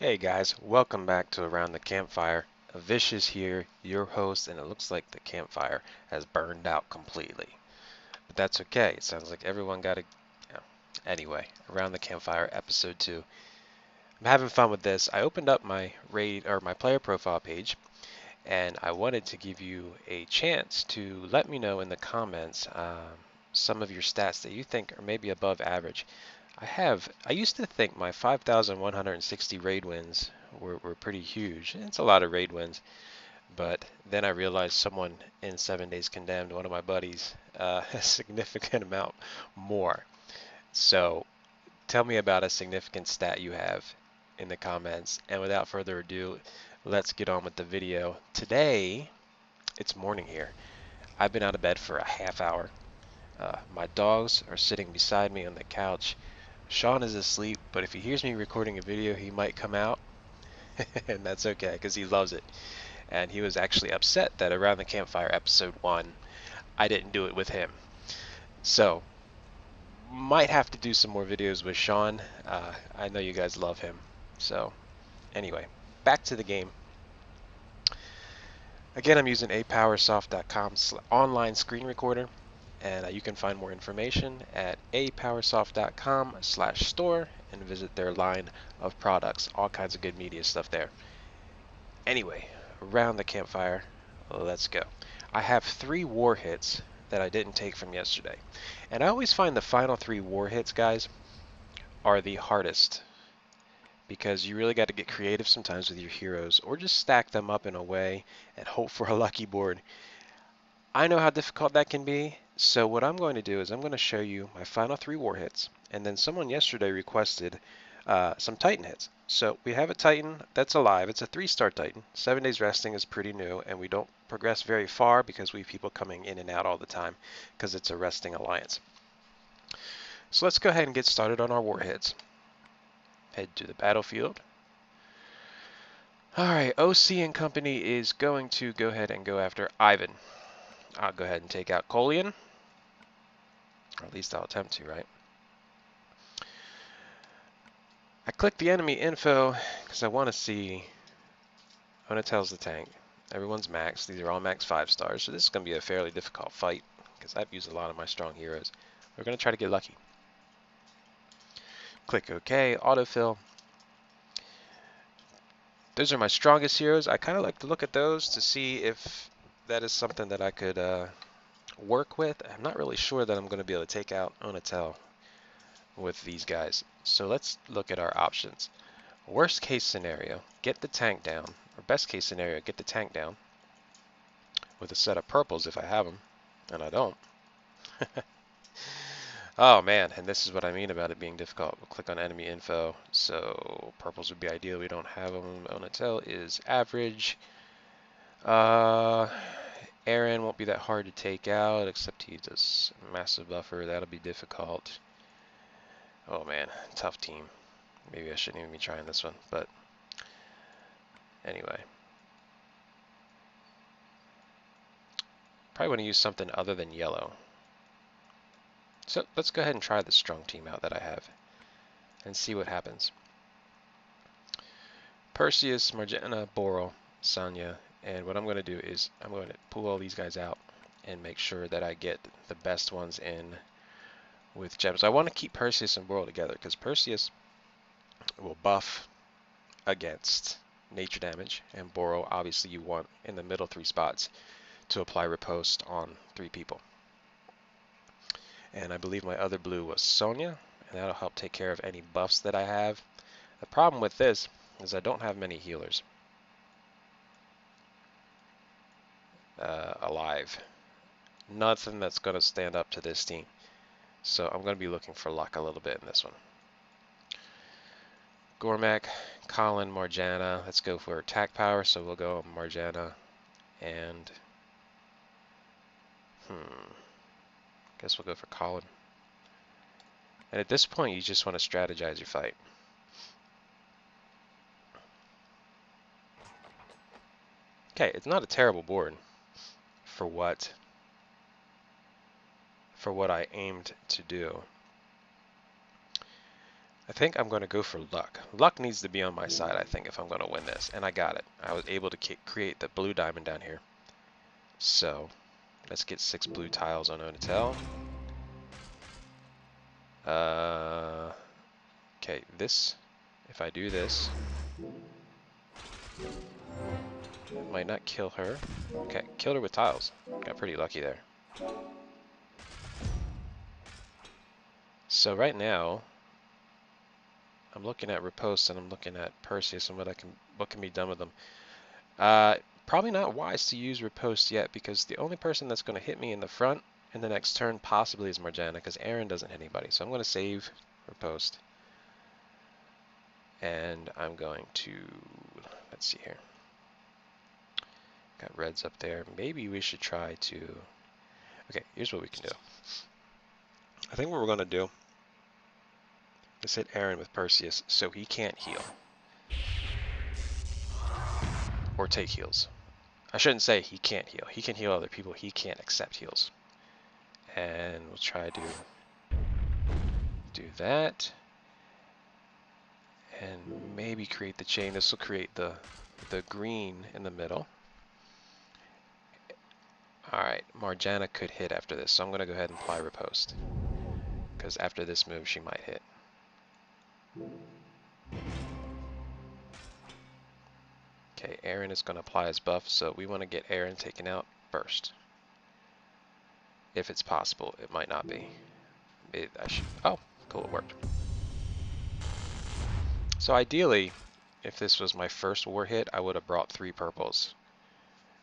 Hey guys, welcome back to Around the Campfire. Vicious here, your host, and it looks like the campfire has burned out completely. But that's okay. It sounds like everyone got a. Anyway, Around the Campfire, episode 2. I'm having fun with this. I opened up my raid or my player profile page, and I wanted to give you a chance to let me know in the comments some of your stats that you think are maybe above average. I used to think my 5,160 raid wins were pretty huge. It's a lot of raid wins, but then I realized someone in 7 Days Condemned, one of my buddies, a significant amount more. So tell me about a significant stat you have in the comments. And without further ado, let's get on with the video. Today, it's morning here. I've been out of bed for a half hour. My dogs are sitting beside me on the couch. Sean is asleep, but if he hears me recording a video, he might come out, and that's okay because he loves it. And he was actually upset that Around the Campfire episode 1, I didn't do it with him. So, might have to do some more videos with Sean. I know you guys love him. So, anyway, back to the game. Again, I'm using apowersoft.com online screen recorder, and you can find more information at apowersoft.com/store and visit their line of products. All kinds of good media stuff there. Anyway, around the campfire, let's go. I have 3 war hits that I didn't take from yesterday. And I always find the final 3 war hits, guys, are the hardest because you really got to get creative sometimes with your heroes or just stack them up in a way and hope for a lucky board. I know how difficult that can be, so what I'm going to do is I'm going to show you my final 3 war hits, and then someone yesterday requested some Titan hits. So we have a Titan that's alive. It's a 3-star Titan. 7 days resting is pretty new, and we don't progress very far because we have people coming in and out all the time because it's a resting alliance. So let's go ahead and get started on our war hits. Head to the battlefield. Alright, OC and company is going to go ahead and go after Ivan. I'll go ahead and take out Colian. Or at least I'll attempt to, right? I click the enemy info because I want to see when it tells the tank. Everyone's max. These are all max 5 stars, so this is going to be a fairly difficult fight because I've used a lot of my strong heroes. We're going to try to get lucky. Click OK, autofill. Those are my strongest heroes. I kind of like to look at those to see if that is something that I could work with. I'm not really sure that I'm going to be able to take out Onatel with these guys. So let's look at our options. Worst case scenario, get the tank down. Or best case scenario, get the tank down with a set of purples if I have them, and I don't. Oh man, and this is what I mean about it being difficult. We'll click on enemy info. So purples would be ideal. We don't have them. Onatel is average. Aaron won't be that hard to take out, except he does massive buffer. That'll be difficult. Oh man, tough team. Maybe I shouldn't even be trying this one, but anyway. Probably want to use something other than yellow. So let's go ahead and try the strong team out that I have and see what happens. Perseus, Marjana, Boral, Sonya, and what I'm going to do is I'm going to pull all these guys out and make sure that I get the best ones in with gems. I want to keep Perseus and Boral together because Perseus will buff against nature damage, and Boral obviously you want in the middle 3 spots to apply riposte on 3 people. And I believe my other blue was Sonya, and that'll help take care of any buffs that I have. The problem with this is I don't have many healers alive. Nothing that's going to stand up to this team. So I'm going to be looking for luck a little bit in this one. Gormak, Colin, Marjana. Let's go for attack power, so we'll go Marjana and guess we'll go for Colin. And at this point, you just want to strategize your fight. Okay, it's not a terrible board for what I aimed to do. I think I'm going to go for luck. Luck needs to be on my side, I think, if I'm going to win this. And I got it. I was able to create the blue diamond down here. So, let's get 6 blue tiles on Onatel. Okay, this, if I do this, it might not kill her. Okay, killed her with tiles. Got pretty lucky there. So right now, I'm looking at riposte and I'm looking at Perseus and what can be done with them. Probably not wise to use riposte yet because the only person that's going to hit me in the front in the next turn possibly is Morgana because Aaron doesn't hit anybody. So I'm going to save riposte. And I'm going to, let's see here. Got reds up there. Maybe we should try to, okay, here's what we can do. I think what we're going to do is hit Aaron with Perseus so he can't heal. Or take heals. I shouldn't say he can't heal. He can heal other people. He can't accept heals. And we'll try to do that. And maybe create the chain. This will create the green in the middle. Alright, Morgana could hit after this, so I'm going to go ahead and apply riposte. Because after this move, she might hit. Okay, Aaron is going to apply his buff, so we want to get Aaron taken out first. If it's possible, it might not be. Oh, cool, it worked. So ideally, if this was my first war hit, I would have brought 3 purples.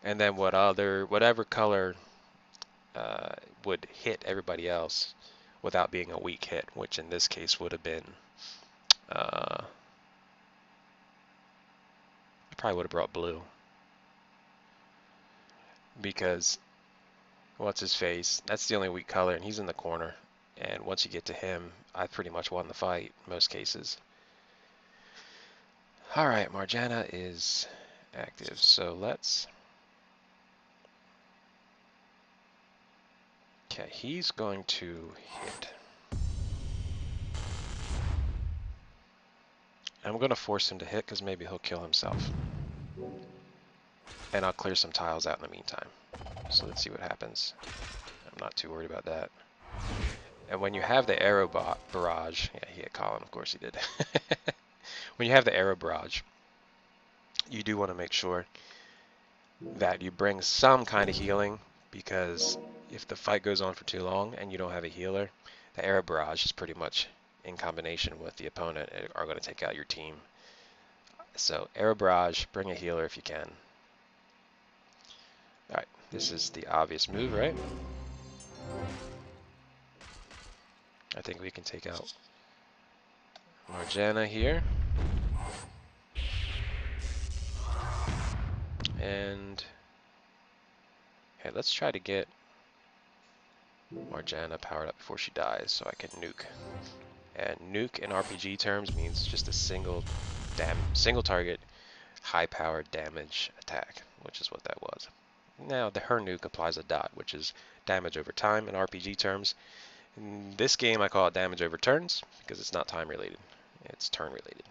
And then whatever color would hit everybody else without being a weak hit, which in this case would have been, I probably would have brought blue. Because, what's his face? That's the only weak color, and he's in the corner. And once you get to him, I pretty much won the fight in most cases. Alright, Morgana is active, so let's... Okay, he's going to hit. I'm going to force him to hit because maybe he'll kill himself. And I'll clear some tiles out in the meantime. So let's see what happens. I'm not too worried about that. And when you have the arrow barrage, yeah, he hit Colin, of course he did. When you have the arrow barrage, you do want to make sure that you bring some kind of healing, because if the fight goes on for too long and you don't have a healer, the arrow barrage is pretty much in combination with the opponent are going to take out your team. So arrow barrage, bring a healer if you can. Alright, this is the obvious move, right? I think we can take out Morgana here. And okay, let's try to get Morgana powered up before she dies so I can nuke. And nuke in RPG terms means just a single target, high-powered damage attack, which is what that was. Now, her nuke applies a dot, which is damage over time in RPG terms. In this game, I call it damage over turns, because it's not time-related. It's turn-related.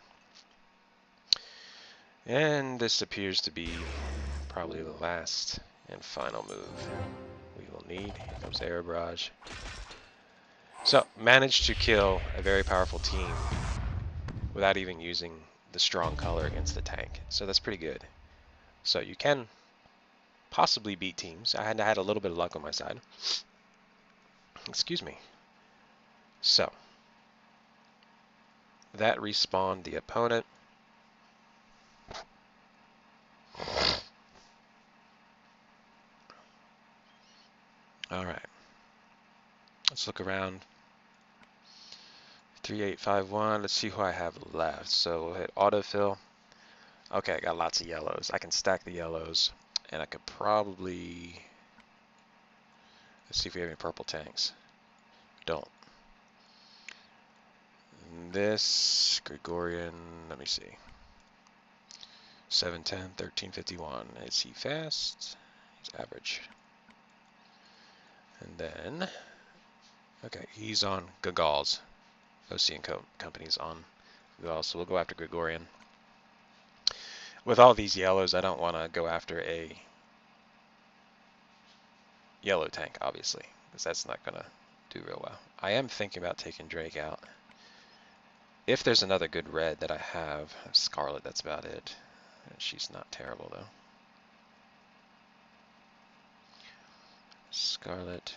And this appears to be probably the last and final move we will need. Here comes Arrow Barrage. So, managed to kill a very powerful team without even using the strong color against the tank. So that's pretty good. So you can possibly beat teams. I had a little bit of luck on my side. Excuse me. So, that respawned the opponent. Alright. Let's look around. 3851. Let's see who I have left. So we'll hit autofill. Okay, I got lots of yellows. I can stack the yellows. And I could probably... Let's see if we have any purple tanks. Don't. This Gregorian, let me see. 710, 1351. Is he fast? He's average. And then, okay, he's on Gagals. OC and Company's on Gull, so we'll go after Gregorian. With all these yellows, I don't want to go after a yellow tank, obviously, because that's not going to do real well. I am thinking about taking Drake out. If there's another good red that I have, Scarlet, that's about it. And she's not terrible, though. Scarlet.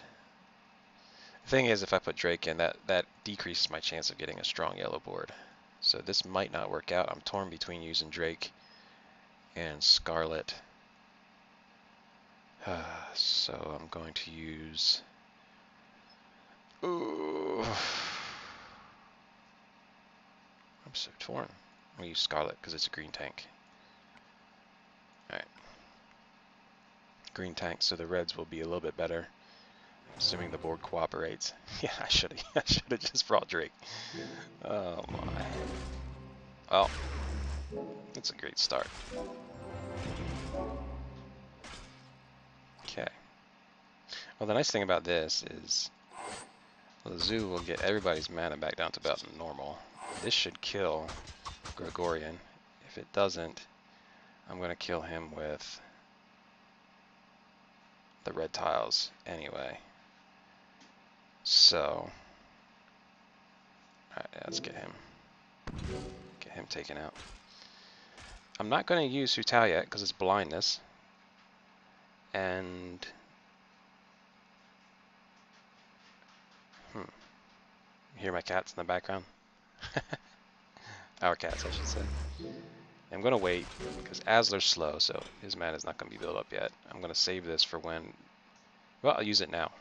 The thing is, if I put Drake in, that decreases my chance of getting a strong yellow board. So this might not work out. I'm torn between using Drake and Scarlet. So I'm going to use... Ooh. I'm so torn. I'm going to use Scarlet because it's a green tank. Alright. Green tank, so the reds will be a little bit better. Assuming the board cooperates. Yeah, I should have just brought Drake. Oh my. Well, it's a great start. Okay. Well, the nice thing about this is the zoo will get everybody's mana back down to about normal. This should kill Gregorian. If it doesn't, I'm going to kill him with the red tiles anyway. So, alright, yeah, let's get him taken out. I'm not going to use Hutao yet because it's blindness. And you hear my cats in the background? Our cats, I should say. I'm going to wait because Asler's slow, so his mana is not going to be built up yet. I'm going to save this for when... Well, I'll use it now.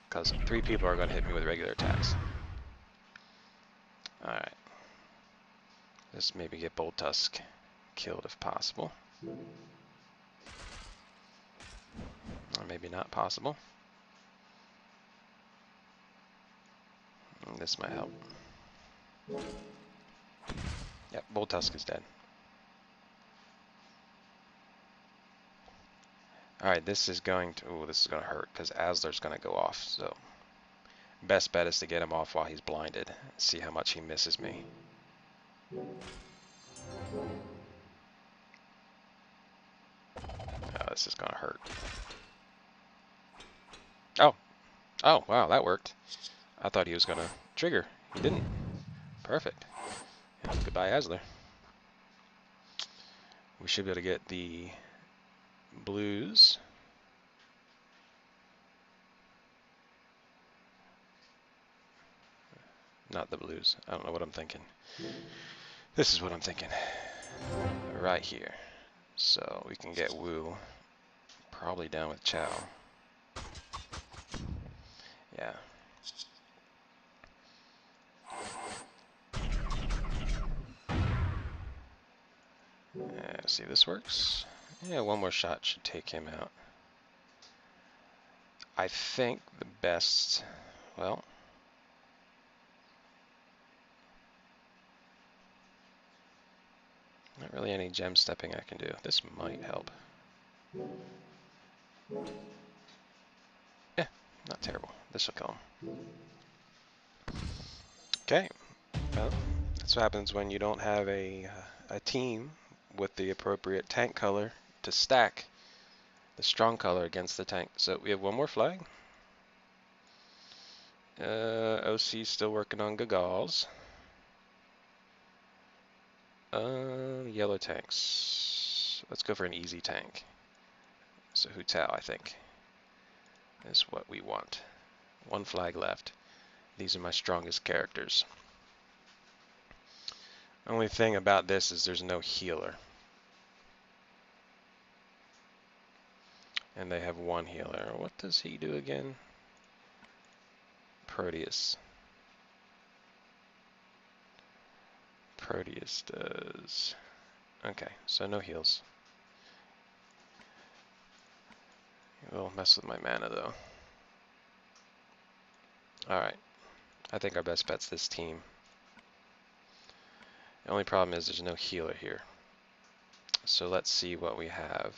Because 3 people are going to hit me with regular attacks. Alright. Let's maybe get Bold Tusk killed if possible. Or maybe not possible. This might help. Yep, Bold Tusk is dead. Alright, this is going to... Ooh, this is going to hurt because Asler's going to go off. So, best bet is to get him off while he's blinded. See how much he misses me. Oh, this is going to hurt. Oh. Oh, wow, that worked. I thought he was going to trigger. He didn't. Perfect. Yeah, goodbye, Asler. We should be able to get the blues. Not the blues. I don't know what I'm thinking. This is what I'm thinking. Right here. So we can get Wu. Probably down with Chow. Yeah. See if this works. Yeah, one more shot should take him out. I think the best, well, not really any gem stepping I can do. This might help. Yeah, not terrible. This will kill him. Okay. Well, that's what happens when you don't have a team with the appropriate tank color to stack the strong color against the tank. So we have one more flag. OC's still working on Gagals. Yellow tanks. Let's go for an easy tank. So Hutao, I think, is what we want. One flag left. These are my strongest characters. Only thing about this is there's no healer. And they have one healer. What does he do again? Proteus. Proteus does... Okay, so no heals. It will mess with my mana though. Alright. I think our best bet's this team. The only problem is there's no healer here. So let's see what we have.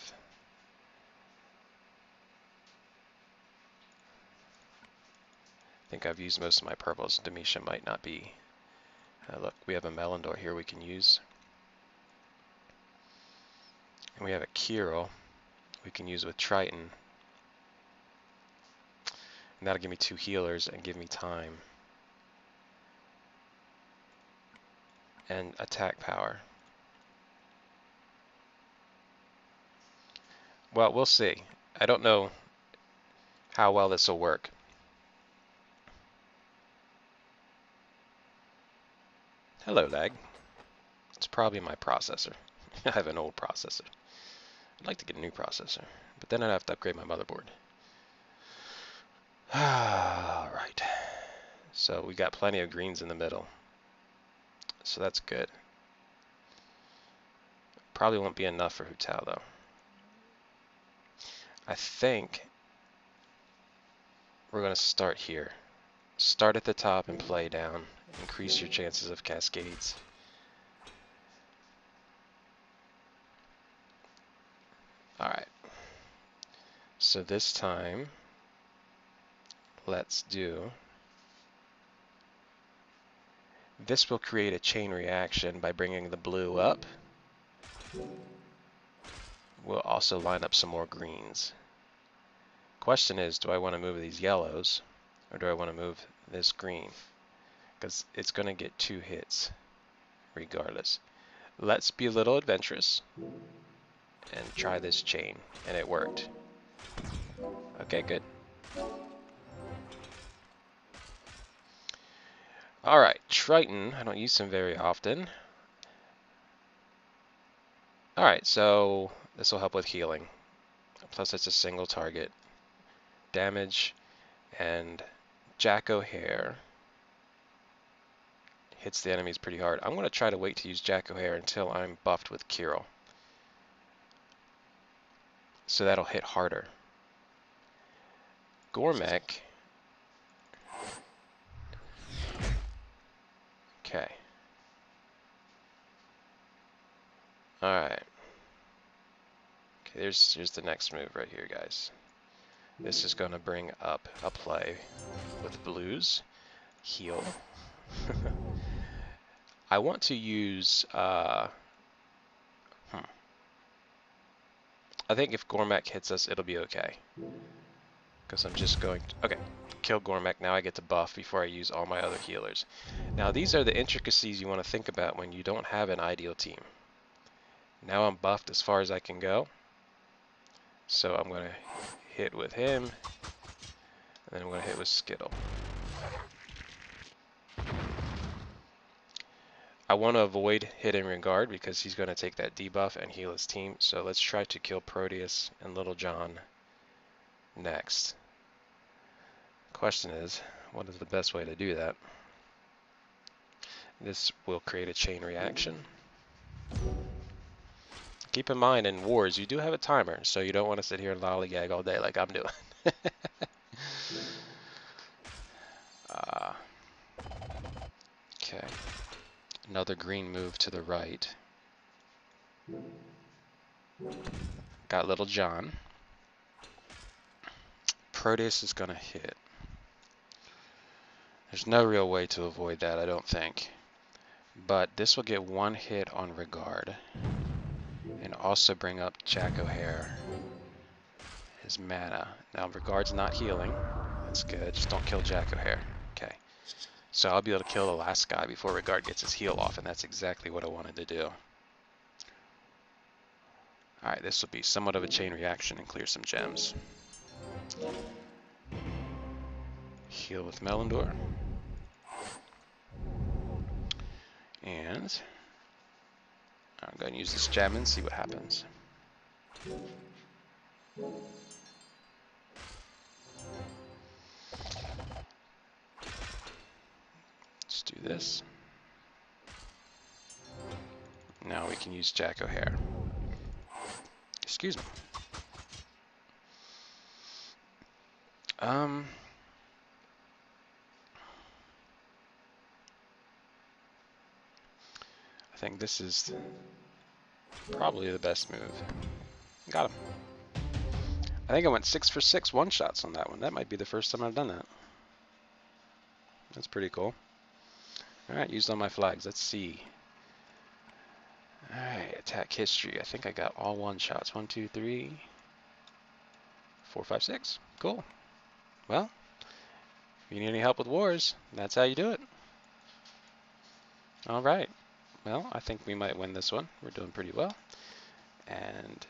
think I've used most of my purples. Demisha might not be. Look, we have a Melindor here we can use. And we have a Kirill we can use with Triton. And that'll give me 2 healers and give me time. And attack power. Well, we'll see. I don't know how well this will work. Hello, lag. It's probably my processor. I have an old processor. I'd like to get a new processor, but then I'd have to upgrade my motherboard. Alright. So we got plenty of greens in the middle. So that's good. Probably won't be enough for Hu Tao though. I think we're going to start here. Start at the top and play down. Increase your chances of cascades. Alright. So this time, let's do... This will create a chain reaction by bringing the blue up. We'll also line up some more greens. Question is, do I want to move these yellows or do I want to move this green? Because it's going to get 2 hits regardless. Let's be a little adventurous and try this chain, and it worked. Okay, good. Alright, Triton, I don't use him very often. Alright, so this will help with healing. Plus it's a single target. Damage and Jack O'Hare hits the enemies pretty hard. I'm going to try to wait to use Jack O'Hare until I'm buffed with Kirill. So that'll hit harder. Gormek. Okay. Alright. Okay, here's the next move right here, guys. This is going to bring up a play with blues. Heal. I want to use... I think if Gormek hits us, it'll be okay. Because I'm just going to... Okay, kill Gormek. Now I get to buff before I use all my other healers. Now these are the intricacies you want to think about when you don't have an ideal team. Now I'm buffed as far as I can go. So I'm going to hit with him. And then I'm going to hit with Skittle. I want to avoid hitting Regard because he's going to take that debuff and heal his team. So let's try to kill Proteus and Little John next. Question is, what is the best way to do that? This will create a chain reaction. Keep in mind, in wars, you do have a timer, so you don't want to sit here and lollygag all day like I'm doing. Okay. Another green move to the right. Got Little John. Proteus is going to hit. There's no real way to avoid that, I don't think. But this will get 1 hit on Regard. And also bring up Jack O'Hare. His mana. Now Regard's not healing. That's good. Just don't kill Jack O'Hare. Okay. So I'll be able to kill the last guy before Regard gets his heal off, and that's exactly what I wanted to do. Alright, this will be somewhat of a chain reaction and clear some gems. Heal with Melindor. And I'm going to use this gem and see what happens. Let's do this. Now we can use Jack O'Hare. Excuse me. I think this is probably the best move. Got him. I think I went 6 for 6 one-shots on that one. That might be the first time I've done that. That's pretty cool. Alright, used all my flags. Let's see. Alright, attack history. I think I got all one shots. 1, 2, 3, 4, 5, 6. Cool. Well, if you need any help with wars, that's how you do it. Alright. Well, I think we might win this one. We're doing pretty well. And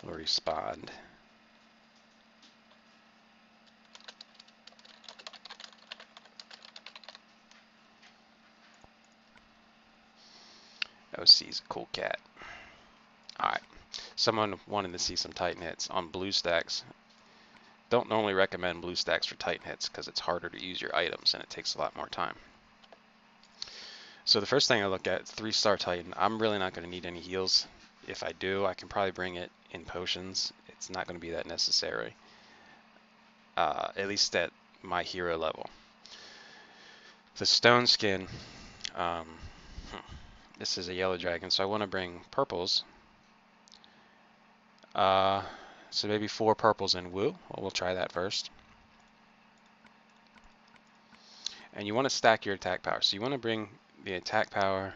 we'll respond. OC's a cool cat. Alright. Someone wanted to see some Titan hits on blue stacks. Don't normally recommend blue stacks for Titan hits because it's harder to use your items and it takes a lot more time. So the first thing I look at is 3-star Titan. I'm really not going to need any heals. If I do, I can probably bring it in potions. It's not going to be that necessary. At least at my hero level. The stone skin. This is a yellow dragon, so I want to bring purples. So maybe 4 purples in Woo. Well, we'll try that first. And you want to stack your attack power. So you want to bring the attack power,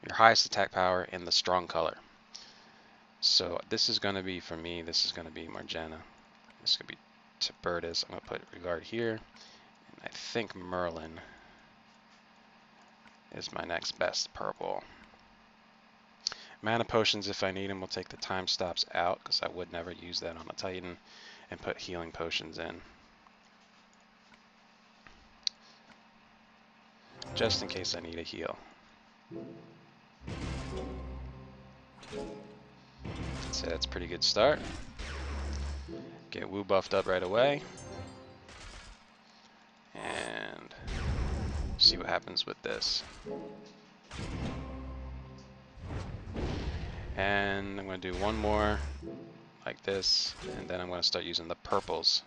your highest attack power, in the strong color. So this is going to be, for me, this is going to be Margena. This is going to be Tibertus. I'm going to put Regard here. And I think Merlin is my next best purple. Mana potions, if I need them, we'll take the time stops out because I would never use that on a Titan, and put healing potions in. Just in case I need a heal. So that's a pretty good start. Get Woo buffed up right away. And see what happens with this. And I'm going to do one more like this, and then I'm going to start using the purples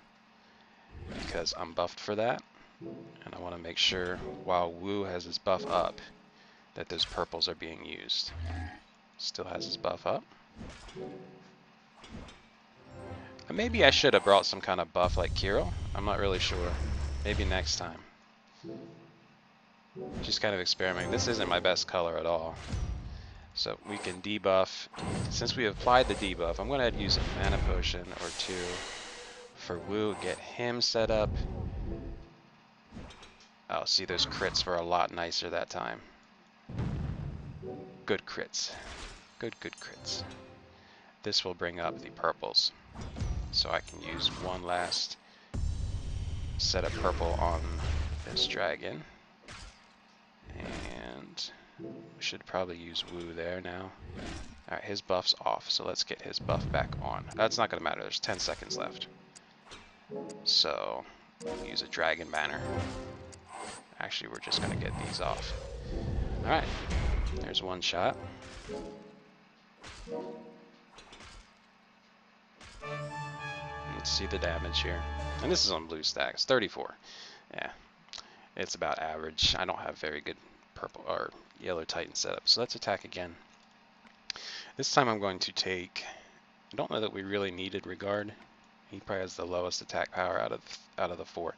because I'm buffed for that. And I want to make sure while Woo has his buff up that those purples are being used. Still has his buff up. And maybe I should have brought some kind of buff like Kirill. I'm not really sure. Maybe next time. Just kind of experimenting. This isn't my best color at all. So we can debuff. Since we applied the debuff, I'm going to use a mana potion or 2 for Woo. Get him set up. Oh, see, those crits were a lot nicer that time. Good crits. Good crits. This will bring up the purples. So I can use one last set of purple on this dragon. And we should probably use Woo there now. Alright, his buff's off, so let's get his buff back on. That's not going to matter, there's 10 seconds left. So, we'll use a dragon banner. Actually, we're just going to get these off. Alright, there's one shot. Let's see the damage here. And this is on blue stacks, 34. Yeah, it's about average. I don't have very good purple or yellow Titan setup. So let's attack again. This time I'm going to take, I don't know that we really needed Regard. He probably has the lowest attack power out of the 4.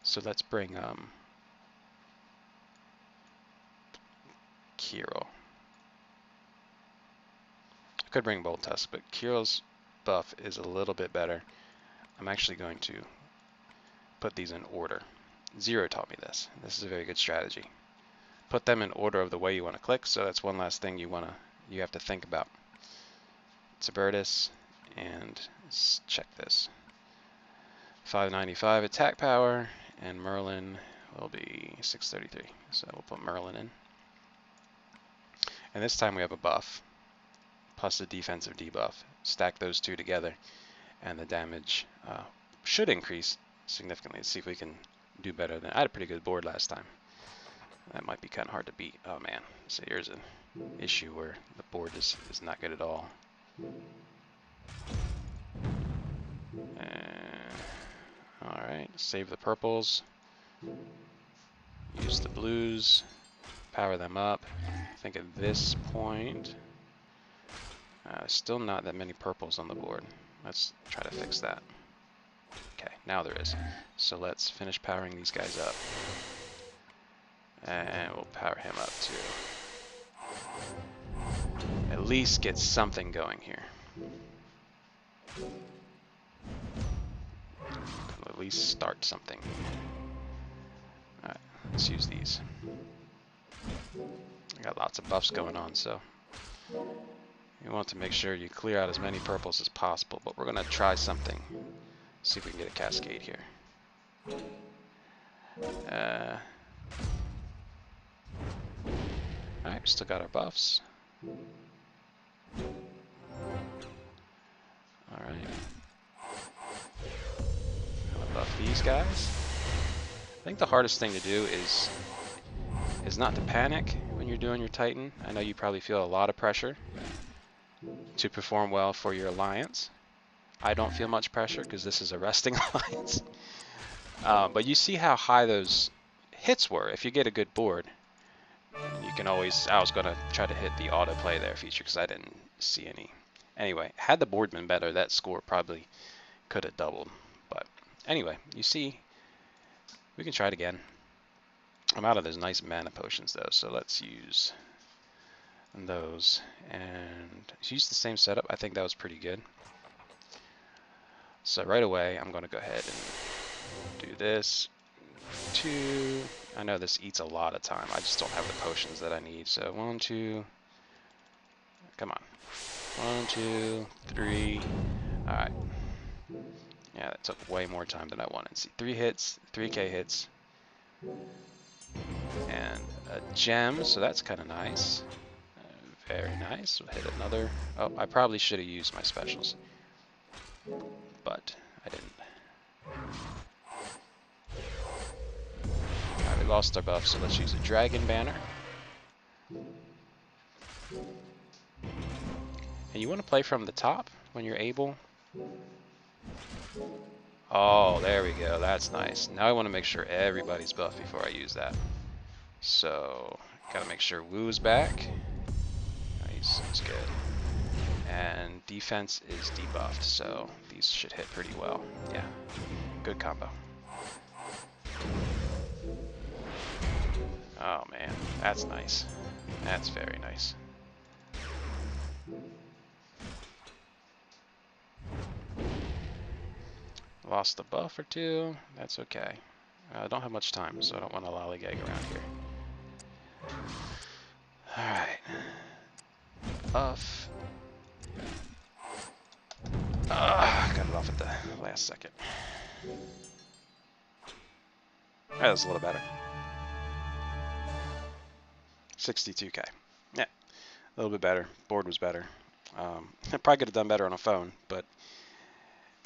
So let's bring Kirill. I could bring Bolt Tusk, but Kirill's buff is a little bit better. I'm actually going to put these in order. Zero taught me this. This is a very good strategy. Put them in order of the way you want to click, so that's one last thing you have to think about. Tibertus, and let's check this. 595 attack power, and Merlin will be 633. So we'll put Merlin in. And this time we have a buff, plus a defensive debuff. Stack those two together, and the damage should increase significantly. Let's see if we can do better than I had a pretty good board last time. That might be kind of hard to beat. Oh man, so here's an issue where the board is not good at all. Alright, save the purples. Use the blues. Power them up. I think at this point Still not that many purples on the board. Let's try to fix that. Okay, now there is. So let's finish powering these guys up. And we'll power him up too. At least get something going here. At least start something. Alright, let's use these. I got lots of buffs going on, so you want to make sure you clear out as many purples as possible, but we're going to try something. See if we can get a cascade here. Alright, we still got our buffs. Alright. Gonna buff these guys. I think the hardest thing to do is not to panic when you're doing your Titan. I know you probably feel a lot of pressure to perform well for your alliance. I don't feel much pressure because this is a resting alliance. But you see how high those hits were. If you get a good board, you can always... I was going to try to hit the autoplay there feature because I didn't see any. Anyway, had the board been better, that score probably could have doubled. But anyway, you see, we can try it again. I'm out of those nice mana potions though, so let's use those and use the same setup. I think that was pretty good. So right away, I'm going to go ahead and do this. 2. I know this eats a lot of time. I just don't have the potions that I need. So 1, 2. Come on. 1, 2, 3. All right. Yeah, that took way more time than I wanted. See, 3 hits, 3k hits, and a gem. So that's kind of nice. Very nice. We'll hit another. Oh, I probably should have used my specials, but I didn't. Alright, we lost our buff, so let's use a dragon banner. And you want to play from the top when you're able. Oh, there we go. That's nice. Now I want to make sure everybody's buffed before I use that. So, gotta make sure Woo's back. He's good. And defense is debuffed, so these should hit pretty well. Yeah, good combo. Oh man, that's nice. That's very nice. Lost a buff or 2. That's okay. I don't have much time, so I don't want to lollygag around here. Alright. Buff. Got it off at the last second. That was a little better. 62k. Yeah, a little bit better. Board was better. I probably could have done better on a phone, but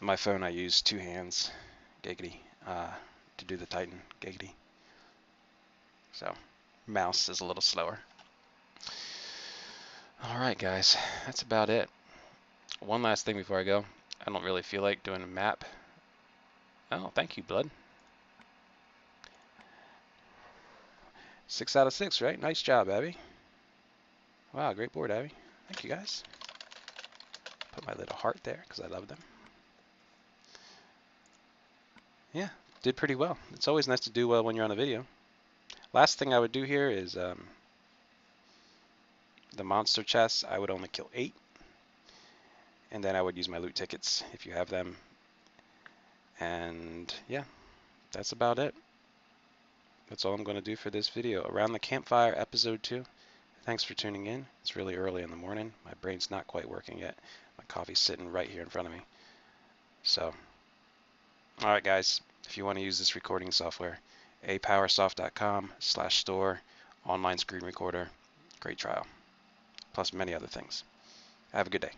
on my phone I use 2 hands, giggity, to do the Titan, giggity. So, mouse is a little slower. Alright guys, that's about it. One last thing before I go. I don't really feel like doing a map. Oh, thank you, Blood. 6 out of 6, right? Nice job, Abby. Wow, great board, Abby. Thank you, guys. Put my little heart there, because I love them. Yeah, did pretty well. It's always nice to do well when you're on a video. Last thing I would do here is the monster chests. I would only kill 8. And then I would use my loot tickets, if you have them. And yeah, that's about it. That's all I'm going to do for this video. Around the Campfire, episode 2. Thanks for tuning in. It's really early in the morning. My brain's not quite working yet. My coffee's sitting right here in front of me. So, alright guys, if you want to use this recording software, apowersoft.com/store, online screen recorder, great trial, plus many other things. Have a good day.